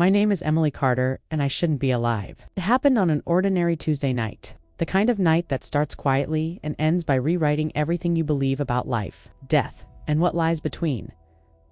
My name is Emily Carter, and I shouldn't be alive. It happened on an ordinary Tuesday night. The kind of night that starts quietly and ends by rewriting everything you believe about life, death, and what lies between.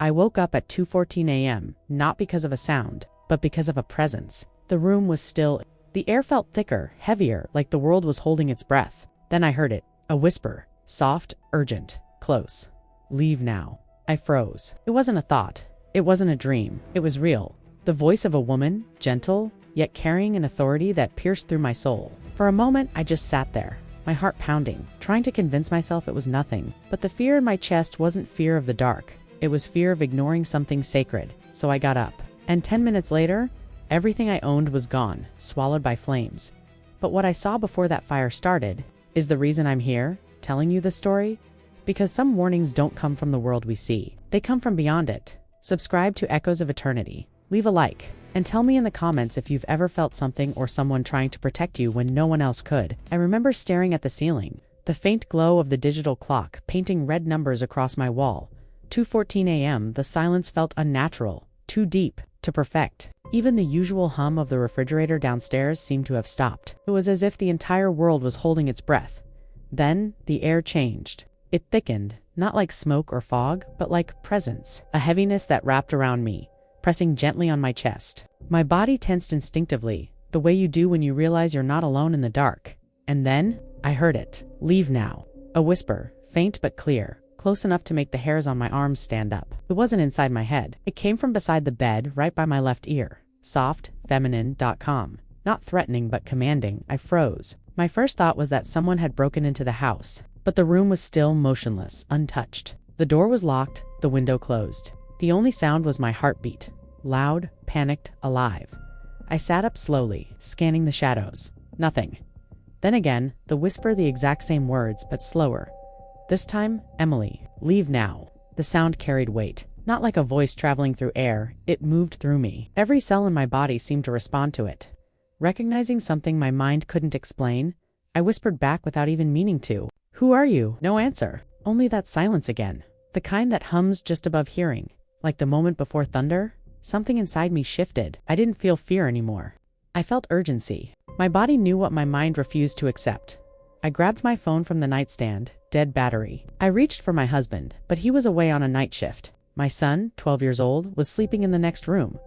I woke up at 2:14 a.m., not because of a sound, but because of a presence. The room was still. The air felt thicker, heavier, like the world was holding its breath. Then I heard it, a whisper, soft, urgent, close. Leave now. I froze. It wasn't a thought. It wasn't a dream. It was real. The voice of a woman, gentle, yet carrying an authority that pierced through my soul. For a moment, I just sat there, my heart pounding, trying to convince myself it was nothing. But the fear in my chest wasn't fear of the dark. It was fear of ignoring something sacred. So I got up. And 10 minutes later, everything I owned was gone, swallowed by flames. But what I saw before that fire started is the reason I'm here, telling you this story. Because some warnings don't come from the world we see. They come from beyond it. Subscribe to Echoes of Eternity. Leave a like, and tell me in the comments if you've ever felt something or someone trying to protect you when no one else could. I remember staring at the ceiling, the faint glow of the digital clock painting red numbers across my wall. 2:14 a.m., the silence felt unnatural, too deep, to perfect. Even the usual hum of the refrigerator downstairs seemed to have stopped. It was as if the entire world was holding its breath. Then, the air changed. It thickened, not like smoke or fog, but like presence, a heaviness that wrapped around me, pressing gently on my chest. My body tensed instinctively, the way you do when you realize you're not alone in the dark. And then, I heard it. Leave now. A whisper, faint but clear, close enough to make the hairs on my arms stand up. It wasn't inside my head. It came from beside the bed, right by my left ear. Soft, feminine, calm. Not threatening but commanding. I froze. My first thought was that someone had broken into the house. But the room was still motionless, untouched. The door was locked, the window closed. The only sound was my heartbeat. Loud, panicked, alive. I sat up slowly, scanning the shadows. Nothing. Then again, the whisper, the exact same words, but slower. This time, Emily, leave now. The sound carried weight. Not like a voice traveling through air, it moved through me. Every cell in my body seemed to respond to it. Recognizing something my mind couldn't explain, I whispered back without even meaning to. Who are you? No answer. Only that silence again. The kind that hums just above hearing. Like the moment before thunder. Something inside me shifted. I didn't feel fear anymore. I felt urgency. My body knew what my mind refused to accept. I grabbed my phone from the nightstand, dead battery. I reached for my husband, but he was away on a night shift. My son, 12 years old, was sleeping in the next room.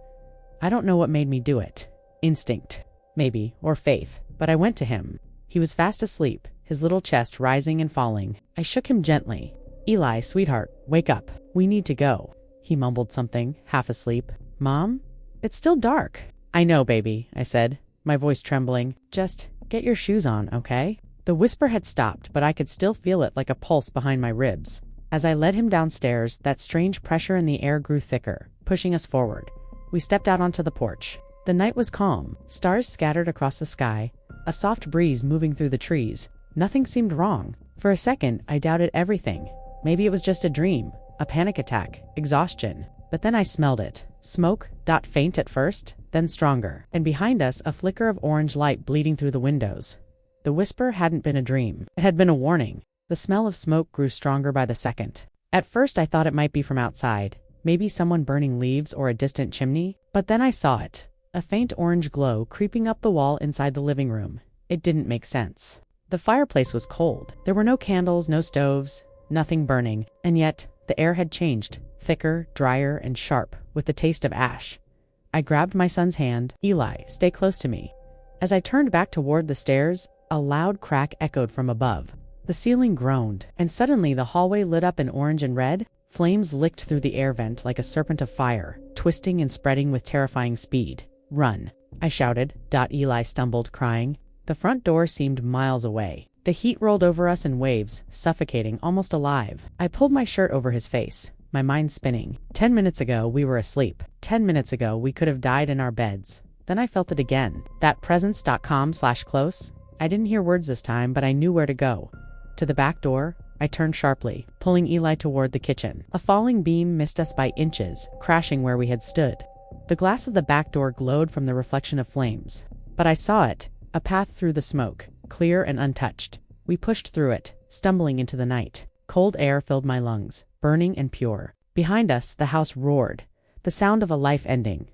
I don't know what made me do it. Instinct, maybe, or faith, but I went to him. He was fast asleep, his little chest rising and falling. I shook him gently. Eli, sweetheart, wake up. We need to go. He mumbled something, half asleep. Mom? It's still dark. I know, baby, I said, my voice trembling. Just get your shoes on, okay? The whisper had stopped, but I could still feel it like a pulse behind my ribs. As I led him downstairs, that strange pressure in the air grew thicker, pushing us forward. We stepped out onto the porch. The night was calm, stars scattered across the sky, a soft breeze moving through the trees. Nothing seemed wrong. For a second, I doubted everything. Maybe it was just a dream, a panic attack, exhaustion. But then I smelled it. Smoke, faint at first, then stronger. And behind us, a flicker of orange light bleeding through the windows. The whisper hadn't been a dream. It had been a warning. The smell of smoke grew stronger by the second. At first, I thought it might be from outside. Maybe someone burning leaves or a distant chimney. But then I saw it. A faint orange glow creeping up the wall inside the living room. It didn't make sense. The fireplace was cold. There were no candles, no stoves, nothing burning. And yet, the air had changed. Thicker, drier, and sharp, with the taste of ash. I grabbed my son's hand. Eli, stay close to me. As I turned back toward the stairs, a loud crack echoed from above. The ceiling groaned, and suddenly the hallway lit up in orange and red. Flames licked through the air vent like a serpent of fire, twisting and spreading with terrifying speed. Run, I shouted. Eli stumbled, crying. The front door seemed miles away. The heat rolled over us in waves, suffocating, almost alive. I pulled my shirt over his face, my mind spinning. 10 minutes ago, we were asleep. 10 minutes ago, we could have died in our beds. Then I felt it again. That presence.com/close. I didn't hear words this time, but I knew where to go. To the back door, I turned sharply, pulling Eli toward the kitchen. A falling beam missed us by inches, crashing where we had stood. The glass of the back door glowed from the reflection of flames. But I saw it, a path through the smoke, clear and untouched. We pushed through it, stumbling into the night. Cold air filled my lungs, burning and pure. Behind us, the house roared, the sound of a life ending.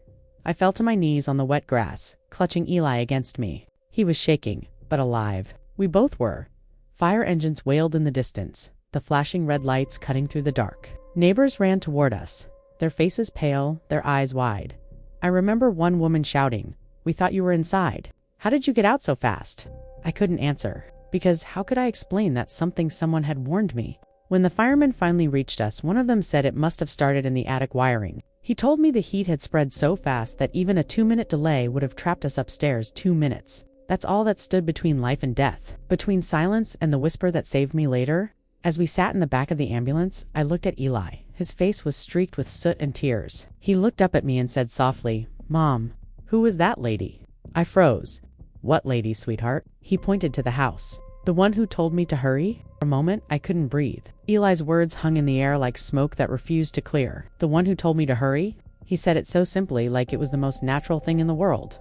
I fell to my knees on the wet grass, clutching Eli against me. He was shaking, but alive. We both were. Fire engines wailed in the distance, the flashing red lights cutting through the dark. Neighbors ran toward us, their faces pale, their eyes wide. I remember one woman shouting, "We thought you were inside. How did you get out so fast?" I couldn't answer, because how could I explain that someone had warned me? When the firemen finally reached us, one of them said it must have started in the attic wiring. He told me the heat had spread so fast that even a 2-minute delay would have trapped us upstairs 2 minutes. That's all that stood between life and death, between silence and the whisper that saved me later. As we sat in the back of the ambulance, I looked at Eli. His face was streaked with soot and tears. He looked up at me and said softly, "Mom, who was that lady?" I froze. "What lady, sweetheart?" He pointed to the house. "The one who told me to hurry?" For a moment, I couldn't breathe. Eli's words hung in the air like smoke that refused to clear. "The one who told me to hurry?" He said it so simply, like it was the most natural thing in the world.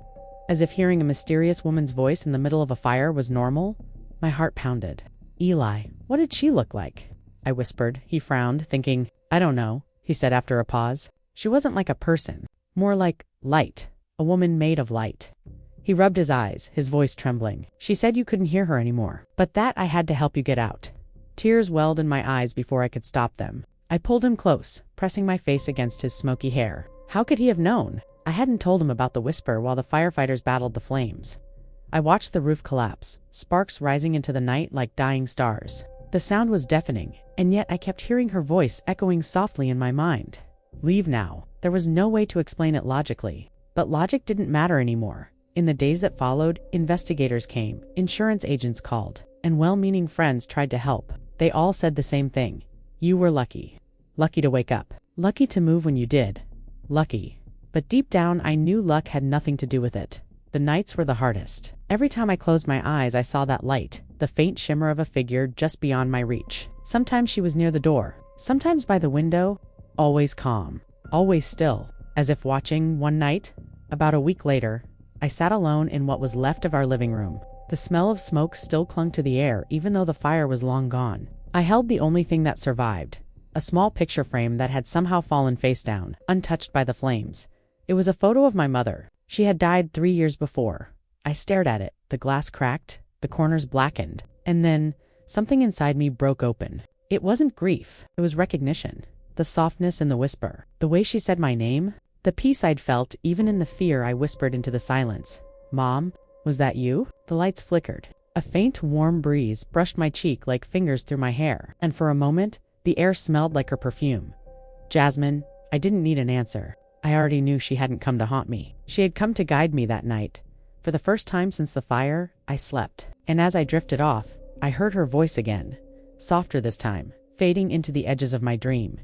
As if hearing a mysterious woman's voice in the middle of a fire was normal. My heart pounded. "Eli, what did she look like?" I whispered. He frowned, thinking, "I don't know," he said after a pause. "She wasn't like a person, more like light, a woman made of light." He rubbed his eyes, his voice trembling. "She said you couldn't hear her anymore, but that I had to help you get out." Tears welled in my eyes before I could stop them. I pulled him close, pressing my face against his smoky hair. How could he have known? I hadn't told him about the whisper while the firefighters battled the flames. I watched the roof collapse, sparks rising into the night like dying stars. The sound was deafening, and yet I kept hearing her voice echoing softly in my mind. "Leave now." There was no way to explain it logically. But logic didn't matter anymore. In the days that followed, investigators came, insurance agents called, and well-meaning friends tried to help. They all said the same thing. You were lucky. Lucky to wake up. Lucky to move when you did. Lucky. But deep down, I knew luck had nothing to do with it. The nights were the hardest. Every time I closed my eyes, I saw that light, the faint shimmer of a figure just beyond my reach. Sometimes she was near the door, sometimes by the window, always calm, always still, as if watching. One night, about a week later, I sat alone in what was left of our living room. The smell of smoke still clung to the air even though the fire was long gone. I held the only thing that survived, a small picture frame that had somehow fallen face down, untouched by the flames. It was a photo of my mother. She had died 3 years before. I stared at it, the glass cracked, the corners blackened, and then something inside me broke open. It wasn't grief, it was recognition. The softness in the whisper, the way she said my name, the peace I'd felt even in the fear I whispered into the silence. "Mom, was that you?" The lights flickered. A faint, warm breeze brushed my cheek like fingers through my hair, and for a moment, the air smelled like her perfume. Jasmine. I didn't need an answer. I already knew she hadn't come to haunt me. She had come to guide me that night. For the first time since the fire, I slept. And as I drifted off, I heard her voice again, softer this time, fading into the edges of my dream.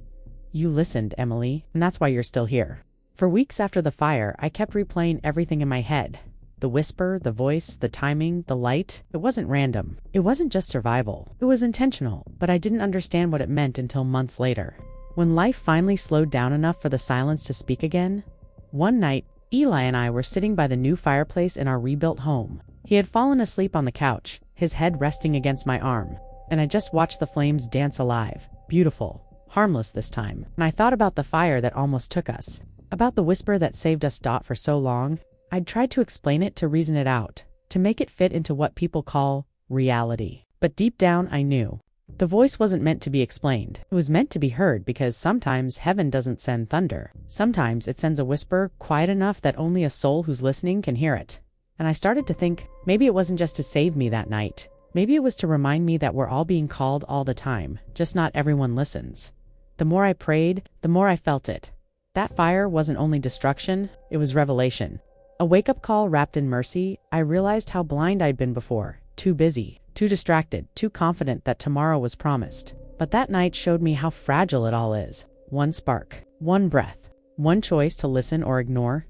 "You listened, Emily, and that's why you're still here." For weeks after the fire, I kept replaying everything in my head. The whisper, the voice, the timing, the light. It wasn't random. It wasn't just survival. It was intentional, but I didn't understand what it meant until months later. When life finally slowed down enough for the silence to speak again, one night, Eli and I were sitting by the new fireplace in our rebuilt home. He had fallen asleep on the couch, his head resting against my arm, and I just watched the flames dance alive, beautiful, harmless this time. And I thought about the fire that almost took us, about the whisper that saved us for so long. I'd tried to explain it, to reason it out, to make it fit into what people call reality. But deep down, I knew. The voice wasn't meant to be explained. It was meant to be heard, because sometimes heaven doesn't send thunder. Sometimes it sends a whisper quiet enough that only a soul who's listening can hear it. And I started to think, maybe it wasn't just to save me that night. Maybe it was to remind me that we're all being called all the time, just not everyone listens. The more I prayed, the more I felt it. That fire wasn't only destruction, it was revelation. A wake-up call wrapped in mercy. I realized how blind I'd been before, too busy, too distracted, too confident that tomorrow was promised. But that night showed me how fragile it all is. One spark, one breath, one choice to listen or ignore.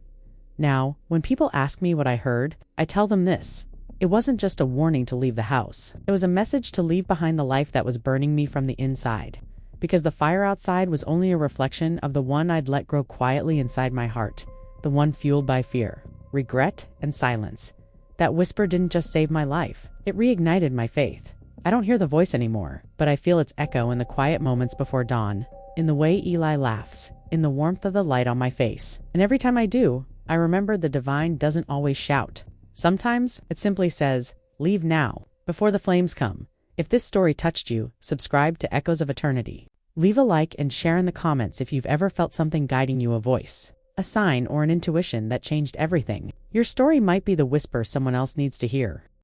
Now, when people ask me what I heard, I tell them this. It wasn't just a warning to leave the house. It was a message to leave behind the life that was burning me from the inside. Because the fire outside was only a reflection of the one I'd let grow quietly inside my heart, the one fueled by fear, regret, and silence. That whisper didn't just save my life, it reignited my faith. I don't hear the voice anymore, but I feel its echo in the quiet moments before dawn, in the way Eli laughs, in the warmth of the light on my face. And every time I do, I remembered the divine doesn't always shout. Sometimes it simply says, "Leave now, before the flames come." If this story touched you, subscribe to Echoes of Eternity. Leave a like and share in the comments if you've ever felt something guiding you, a voice, a sign, or an intuition that changed everything. Your story might be the whisper someone else needs to hear.